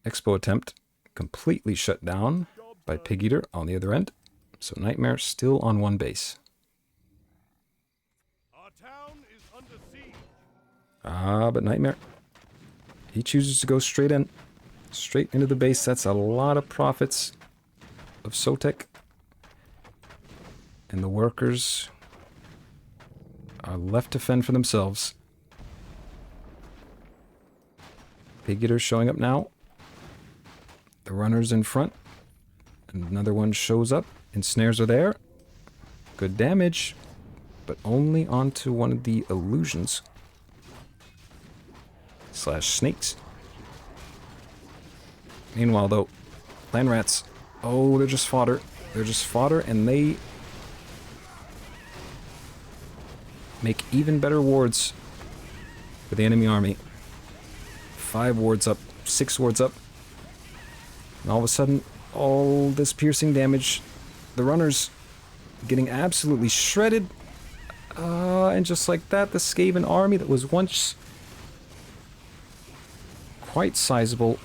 Expo attempt completely shut down by PigEater on the other end. So Nightmare still on 1 base. Our town is under siege. Ah, but Nightmare, he chooses to go straight in. Straight into the base. That's a lot of profits of Sotek. And the workers are left to fend for themselves. PigEater showing up now. The runner's in front. Another one shows up. Ensnares are there. Good damage. But only onto one of the illusions. / snakes. Meanwhile, though, land rats. Oh, they're just fodder. They're just fodder, and they make even better wards for the enemy army. 5 wards up, 6 wards up. And all of a sudden, all this piercing damage, the runners getting absolutely shredded. And just like that, the SKAVEN army that was once quite sizable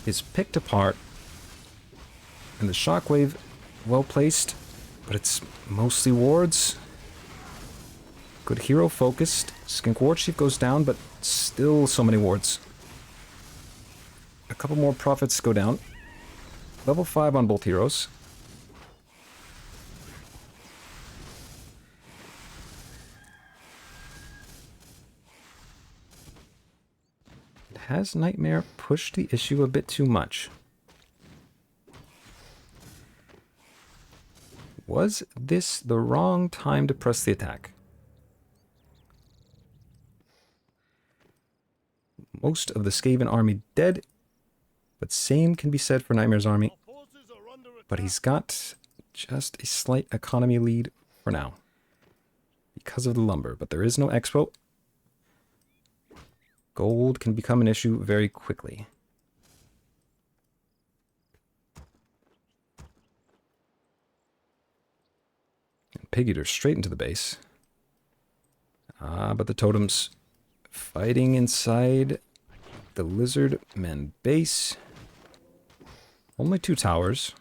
is picked apart. And the shockwave, well placed, but it's mostly wards. Good hero focused. Skink Warchief goes down, but still so many wards. A couple more prophets go down. Level 5 on both heroes. Has Nightmare pushed the issue a bit too much? Was this the wrong time to press the attack? Most of the SKAVEN army dead, but same can be said for Nightmare's army. Our forces are under attack. But he's got just a slight economy lead for now because of the lumber, but there is no expo. Gold can become an issue very quickly. And PigEater straight into the base. But the totems fighting inside the lizard men base. Only 2 towers.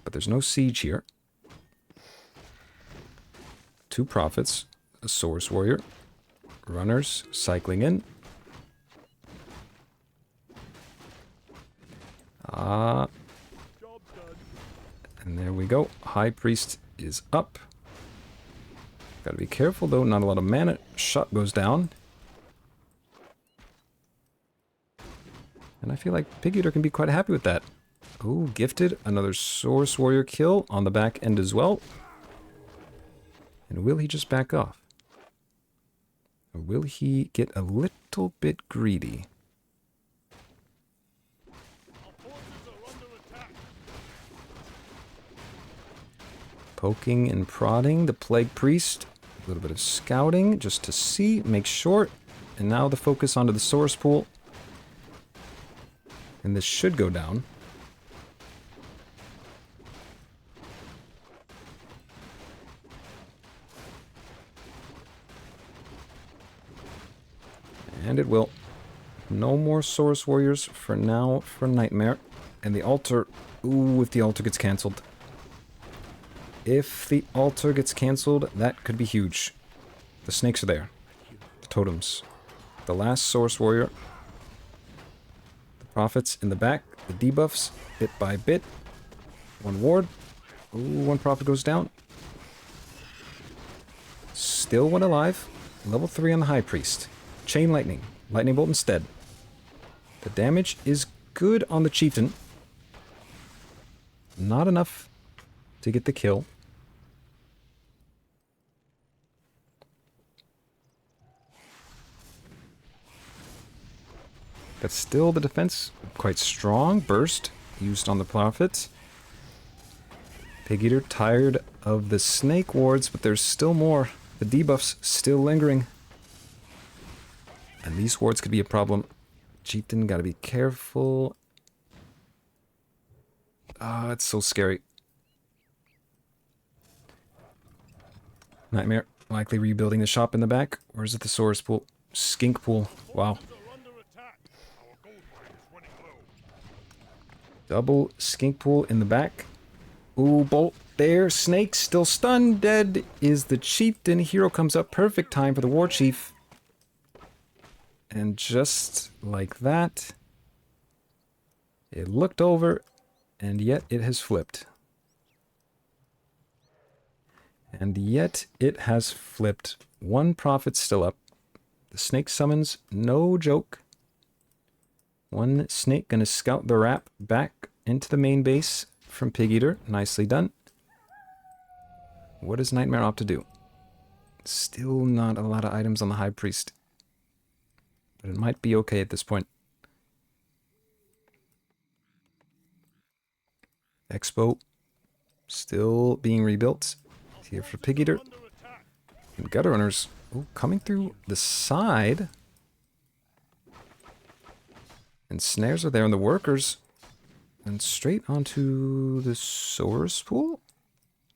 But there's no siege here. 2 prophets, a source warrior, runners cycling in. Job done. And there we go. High Priest is up. Gotta be careful though, not a lot of mana. Shot goes down. And I feel like PigEater can be quite happy with that. Oh, gifted. Another source warrior kill on the back end as well. And will he just back off? Or will he get a little bit greedy? Our forces are under attack. Poking and prodding the Plague Priest. A little bit of scouting just to see, make sure. And now the focus onto the source pool. And this should go down. And it will. No more Source Warriors for now for Nightmare. And the altar... Ooh, if the altar gets cancelled. If the altar gets cancelled, that could be huge. The snakes are there. The totems. The last Source Warrior. The prophets in the back. The debuffs, bit by bit. 1 ward. Ooh, 1 prophet goes down. Still 1 alive. Level 3 on the High Priest. Chain Lightning. Lightning Bolt instead. The damage is good on the Chieftain. Not enough to get the kill. But still the defense quite strong. Burst used on the Prophet. PigEater tired of the snake wards, but there's still more. The debuffs still lingering. And these wards could be a problem. Chieftain, gotta be careful. Ah, it's so scary. Nightmare, likely rebuilding the shop in the back. Or is it the source pool? Skink pool. Wow. Forces are under attack. Our gold mine is running low. Double skink pool in the back. Ooh, bolt there. Snake still stunned. Dead is the Chieftain. Hero comes up. Perfect time for the War Chief. And just like that, it looked over, and yet it has flipped. And yet it has flipped. 1 prophet still up. The snake summons, no joke. 1 snake gonna scout the wrap back into the main base from PigEater. Nicely done. What does Nightmare opt to do? Still not a lot of items on the High Priest. But it might be okay at this point. Expo still being rebuilt. Here for PigEater. And gutter runners coming through the side. And snares are there on the workers. And straight onto the source pool.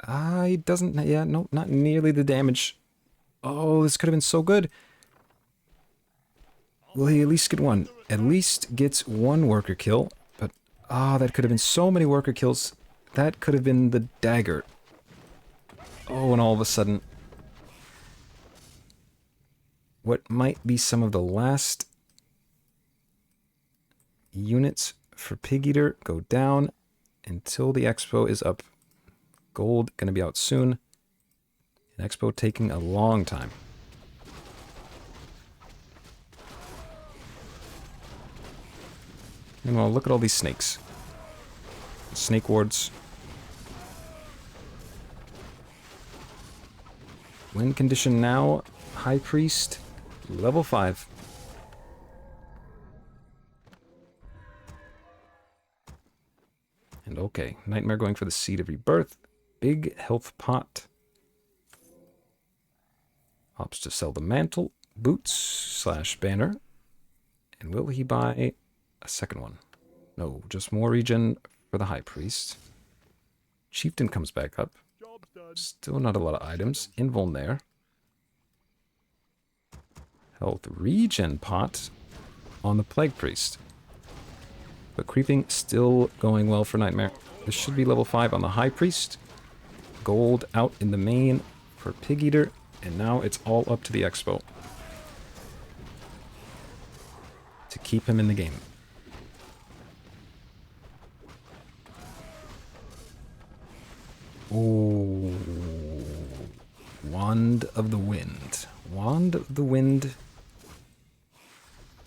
He doesn't, yeah, no, not nearly the damage. Oh, this could have been so good. Will he at least get one? At least gets one worker kill. But, that could have been so many worker kills. That could have been the dagger. Oh, and all of a sudden, what might be some of the last units for PigEater go down until the Expo is up. Gold gonna be out soon. An Expo taking a long time. Meanwhile, look at all these snakes. Snake wards. Win condition now. High Priest, level 5. And okay, Nightmare going for the Seed of Rebirth. Big health pot. Opts to sell the mantle, boots / banner. And will he buy a second one? No, just more regen for the High Priest. Chieftain comes back up. Still not a lot of items. Invuln there. Health regen pot on the Plague Priest. But creeping still going well for Nightmare. This should be level 5 on the High Priest. Gold out in the main for PigEater. And now it's all up to the Expo to keep him in the game. Oh, Wand of the Wind. Wand of the Wind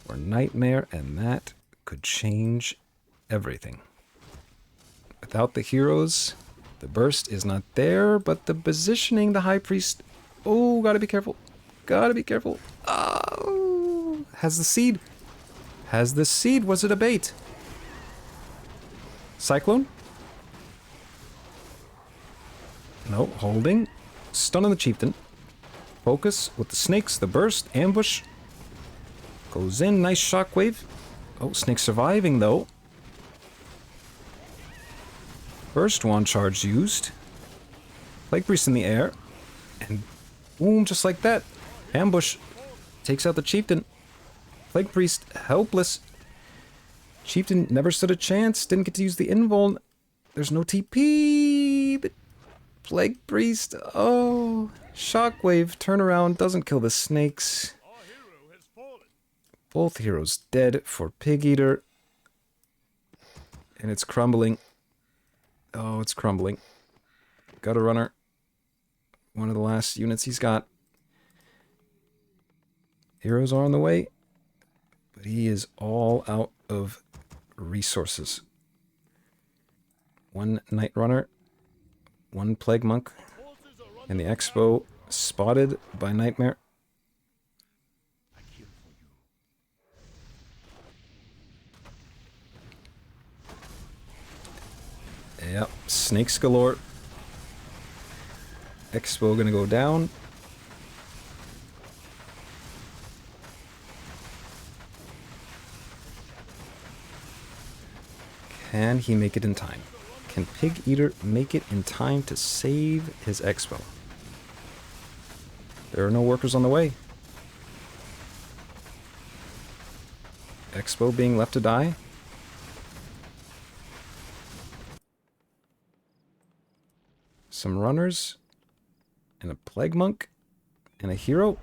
or Nightmare, and that could change everything. Without the heroes, the burst is not there, but the positioning, the High Priest... Oh, gotta be careful. Gotta be careful. Oh, has the seed. Has the seed. Was it a bait? Cyclone? No, holding. Stun on the Chieftain. Focus with the snakes, the burst, ambush. Goes in, nice shockwave. Oh, snake surviving though. First one charge used. Plague Priest in the air. And boom, just like that. Ambush takes out the Chieftain. Plague Priest helpless. Chieftain never stood a chance. Didn't get to use the invuln. There's no TP. But Plague Priest. Oh. Shockwave. Turnaround. Doesn't kill the snakes. Both heroes dead for PigEater. And it's crumbling. Oh, it's crumbling. Gutter Runner. One of the last units he's got. Heroes are on the way. But he is all out of resources. One Night Runner. One Plague Monk. And the Expo spotted by Nightmare. Yep, snakes galore. Expo gonna go down. Can he make it in time? Can PigEater make it in time to save his Expo? There are no workers on the way. Expo being left to die. Some runners. And a Plague Monk. And a hero.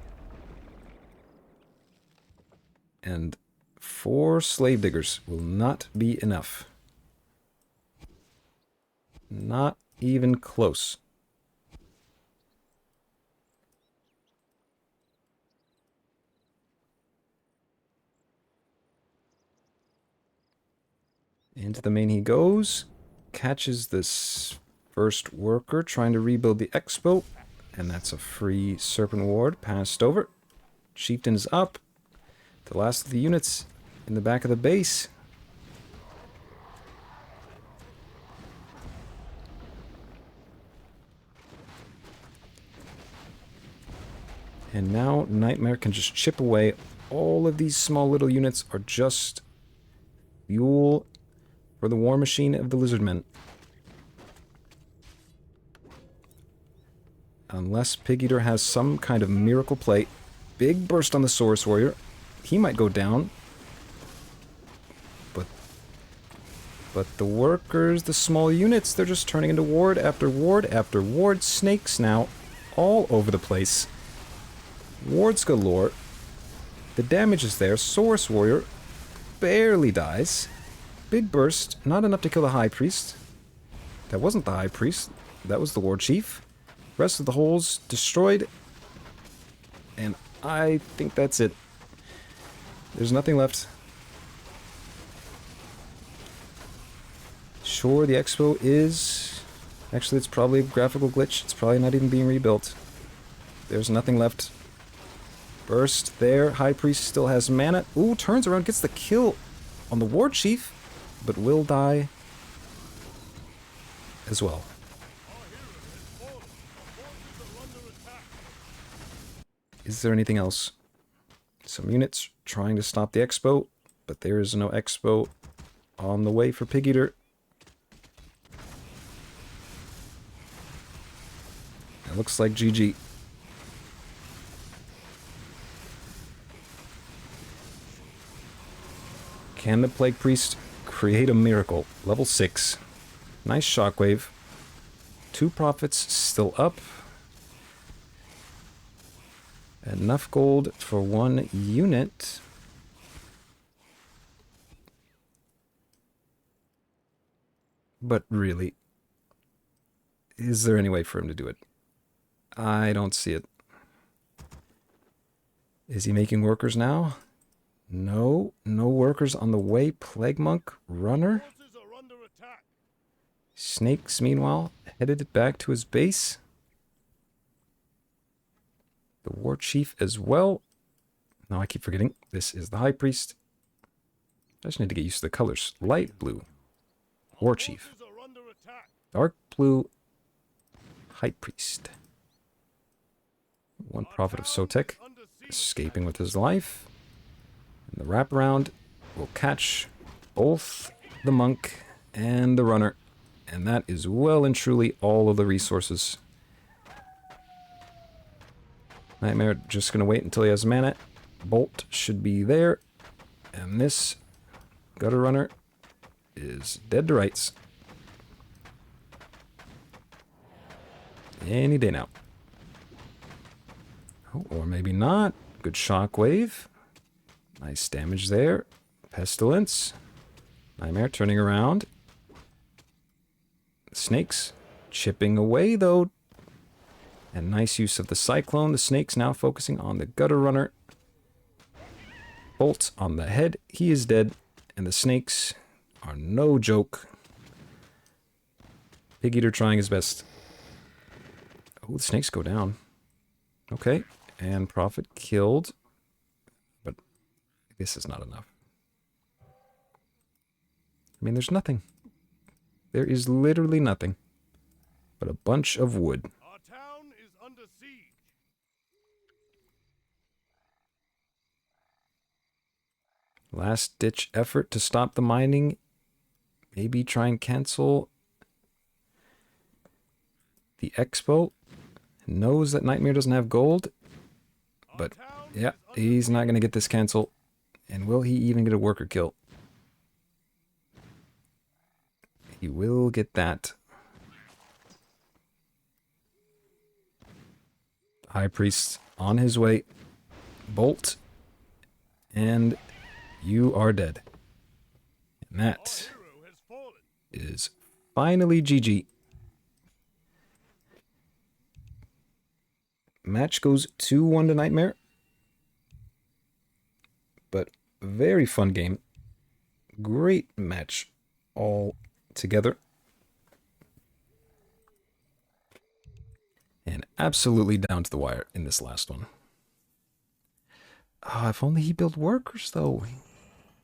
And 4 Slave Diggers will not be enough. Not even close. Into the main he goes. Catches this first worker trying to rebuild the Expo. And that's a free Serpent Ward passed over. Chieftain's up. The last of the units in the back of the base. And now Nightmare can just chip away. All of these small little units are just fuel for the war machine of the Lizardmen. Unless PigEater has some kind of miracle play. Big burst on the Saurus Warrior. He might go down. But the workers, the small units, they're just turning into ward after ward after ward. Snakes now all over the place. Wards galore. The damage is there. Saurus Warrior barely dies. Big burst. Not enough to kill the High Priest. That wasn't the High Priest. That was the War Chief. Rest of the holes destroyed. And I think that's it. There's nothing left. Sure, the expo is... Actually, it's probably a graphical glitch. It's probably not even being rebuilt. There's nothing left. Burst there. High Priest still has mana. Ooh, turns around, gets the kill on the War Chief, but will die as well. Is there anything else? Some units trying to stop the expo, but there is no expo on the way for PigEater. It looks like GG. Can the Plague Priest create a miracle? Level 6. Nice shockwave. 2 profits still up. Enough gold for 1 unit. But really, is there any way for him to do it? I don't see it. Is he making workers now? No, no workers on the way. Plague Monk, runner. Snakes, meanwhile, headed back to his base. The War Chief as well. Now I keep forgetting. This is the High Priest. I just need to get used to the colors. Light blue, War Chief. Dark blue, High Priest. 1 prophet of Sotek, escaping with his life. And the wraparound will catch both the monk and the runner. And that is well and truly all of the resources. Nightmare just going to wait until he has mana. Bolt should be there. And this gutter runner is dead to rights. Any day now. Oh, or maybe not. Good shockwave. Nice damage there. Pestilence. Nightmare turning around. Snakes chipping away though. And nice use of the Cyclone. The snakes now focusing on the gutter runner. Bolt on the head. He is dead. And the snakes are no joke. PigEater trying his best. Oh, the snakes go down. Okay. And Prophet killed. But this is not enough. I mean, there's nothing. There is literally nothing. But a bunch of wood. Our town is under siege. Last ditch effort to stop the mining. Maybe try and cancel the expo. Knows that Nightmare doesn't have gold. But yeah, he's not going to get this cancel. And will he even get a worker kill? He will get that. High Priest on his way. Bolt. And you are dead. And that is finally GG. Match goes 2-1 to Nightmare. But very fun game. Great match all together. And absolutely down to the wire in this last one. Oh, if only he built workers, though.